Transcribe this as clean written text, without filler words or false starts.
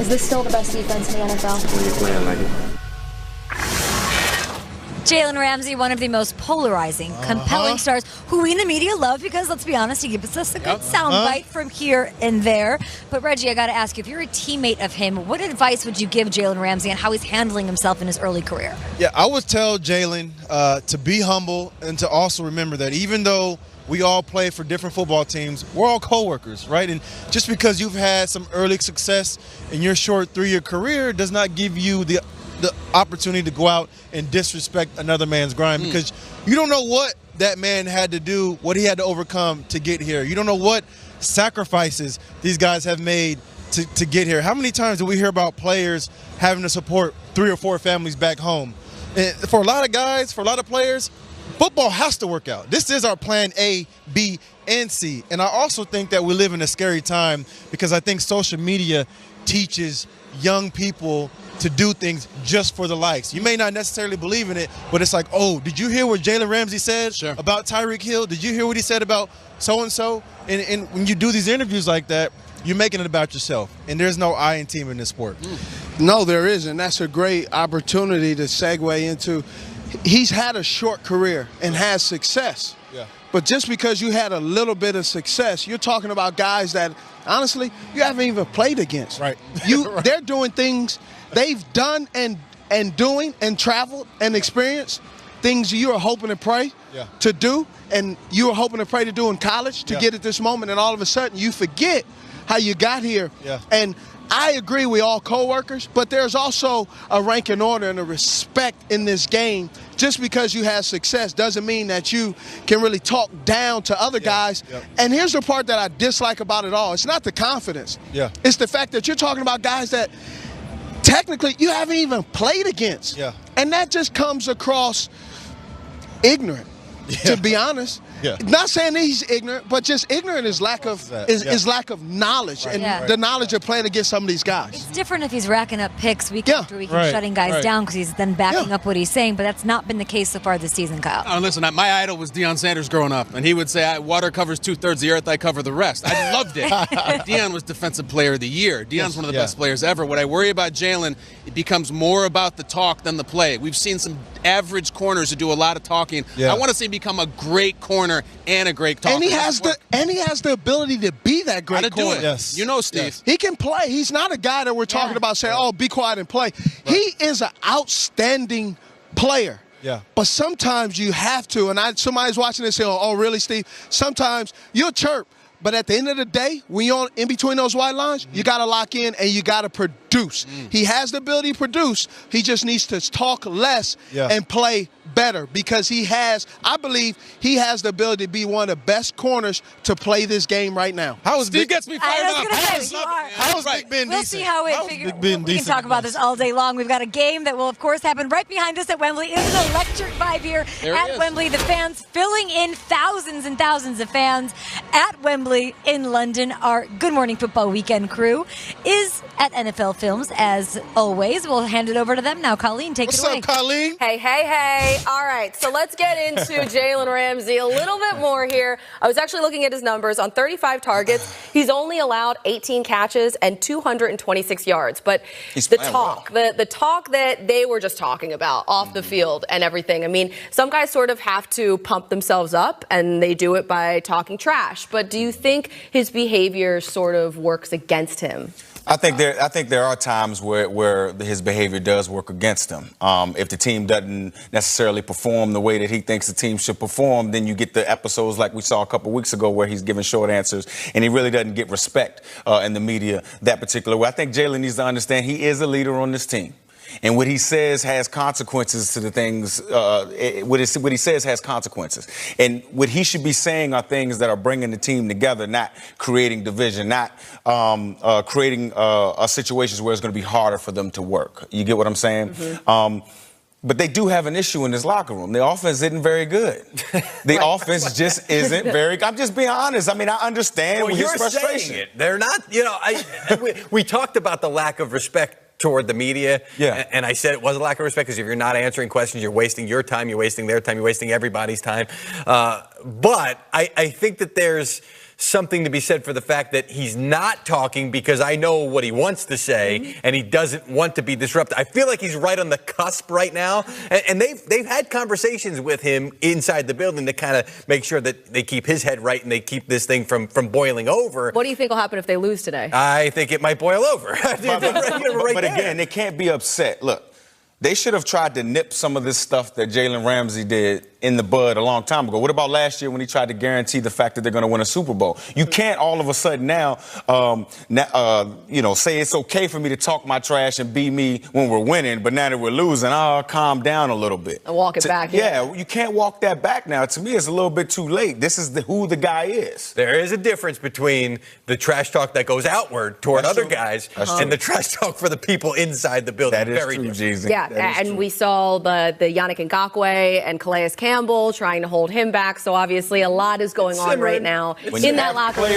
Is this still the best defense in the NFL? When you're playing like it. Jalen Ramsey, one of the most polarizing, compelling stars, who we in the media love because, let's be honest, he gives us a good soundbite from here and there. But, Reggie, I got to ask you, if you're a teammate of him, what advice would you give Jalen Ramsey on how he's handling himself in his early career? Yeah, I would tell Jalen to be humble and to also remember that even though we all play for different football teams, we're all coworkers, right? And just because you've had some early success in your short 3-year career does not give you the opportunity to go out and disrespect another man's grind, because you don't know what that man had to do, what he had to overcome to get here. You don't know what sacrifices these guys have made to get here. How many times do we hear about players having to support 3 or 4 families back home? And for a lot of guys, for a lot of players, football has to work out. This is our plan A, B, and C. And I also think that we live in a scary time because I think social media teaches young people to do things just for the likes. You may not necessarily believe in it, but it's like, oh, did you hear what Jalen Ramsey said about Tyreek Hill? Did you hear what he said about so-and-so? And when you do these interviews like that, you're making it about yourself. And there's no I in team in this sport. No, there isn't. That's a great opportunity to segue into. He's had a short career and has success. Yeah. But just because you had a little bit of success, you're talking about guys that, honestly, you haven't even played against. Right. They're doing things they've done and doing and traveled and experienced, things you are hoping and pray to do, and you were hoping to pray to do in college to get at this moment, and all of a sudden you forget how you got here. Yeah. And I agree, we all co-workers, but there's also a rank and order and a respect in this game. Just because you have success doesn't mean that you can really talk down to other guys. And here's the part that I dislike about it all. It's not the confidence. It's the fact that you're talking about guys that technically you haven't even played against. And that just comes across ignorant, to be honest. Not saying that he's ignorant, but just ignorant is lack of lack of knowledge and the knowledge of playing against some of these guys. It's different if he's racking up picks week after week and shutting guys down because he's then backing up what he's saying, but that's not been the case so far this season, Kyle. Oh, listen, my idol was Deion Sanders growing up, and he would say, water covers 2/3 of the earth, I cover the rest. I loved it. Deion was Defensive Player of the Year. Deion's one of the best players ever. What I worry about Jalen, it becomes more about the talk than the play. We've seen some average corners who do a lot of talking. I want to see him become a great corner and a great talker. And he has the ability to be that great corner. You know, Steve. He can play. He's not a guy that we're talking about saying, oh, be quiet and play. He is an outstanding player. But sometimes you have to, and somebody's watching this saying, oh, really, Steve? Sometimes you'll chirp. But at the end of the day, when you're in between those white lines, you got to lock in and you got to produce. He has the ability to produce. He just needs to talk less and play better because I believe he has the ability to be one of the best corners to play this game right now. Steve gets me fired up. How is Big Ben decent? We'll see how it figures. We can talk about this all day long. We've got a game that will, of course, happen right behind us at Wembley. It's an electric vibe here at Wembley. The fans filling in, thousands and thousands of fans at Wembley in London. Our Good Morning Football Weekend crew is at NFL Films, as always. We'll hand it over to them now. Colleen, take it away. What's up, Colleen? Hey, hey, hey. All right, so let's get into Jalen Ramsey a little bit more here. I was actually looking at his numbers. On 35 targets, he's only allowed 18 catches and 226 yards. But the talk that they were just talking about off the field and everything, I mean, some guys sort of have to pump themselves up, and they do it by talking trash. But do you think his behavior sort of works against him? I think there are times where his behavior does work against him. If the team doesn't necessarily perform the way that he thinks the team should perform, then you get the episodes like we saw a couple weeks ago where he's giving short answers and he really doesn't get respect in the media that particular way. I think Jalen needs to understand he is a leader on this team. And what he says has consequences to the things, what he says has consequences. And what he should be saying are things that are bringing the team together, not creating division, not creating situations where it's going to be harder for them to work. You get what I'm saying? But they do have an issue in this locker room. The offense isn't very good. The offense just isn't very good. I'm just being honest. I mean, I understand his frustration. Saying it. They're not, we talked about the lack of respect toward the media. And I said it was a lack of respect because if you're not answering questions, you're wasting your time, you're wasting their time, you're wasting everybody's time. But I think that there's something to be said for the fact that he's not talking because I know what he wants to say and he doesn't want to be disrupted. I feel like he's right on the cusp right now, and they've had conversations with him inside the building to kind of make sure that they keep his head right and they keep this thing from boiling over. What do you think will happen if they lose today? I think it might boil over. But again, they can't be upset. Look, they should have tried to nip some of this stuff that Jalen Ramsey did in the bud a long time ago. What about last year when he tried to guarantee the fact that they're going to win a Super Bowl? You can't all of a sudden now, say it's okay for me to talk my trash and be me when we're winning, but now that we're losing, calm down a little bit. And walk it back. Yeah, you can't walk that back now. To me, it's a little bit too late. This is who the guy is. There is a difference between the trash talk that goes outward toward other guys and the trash talk for the people inside the building. That is true, Jeezy. Yeah, and we saw the Yannick Ngakoue and Calais Campbell trying to hold him back. So obviously a lot is going on right now in that locker room.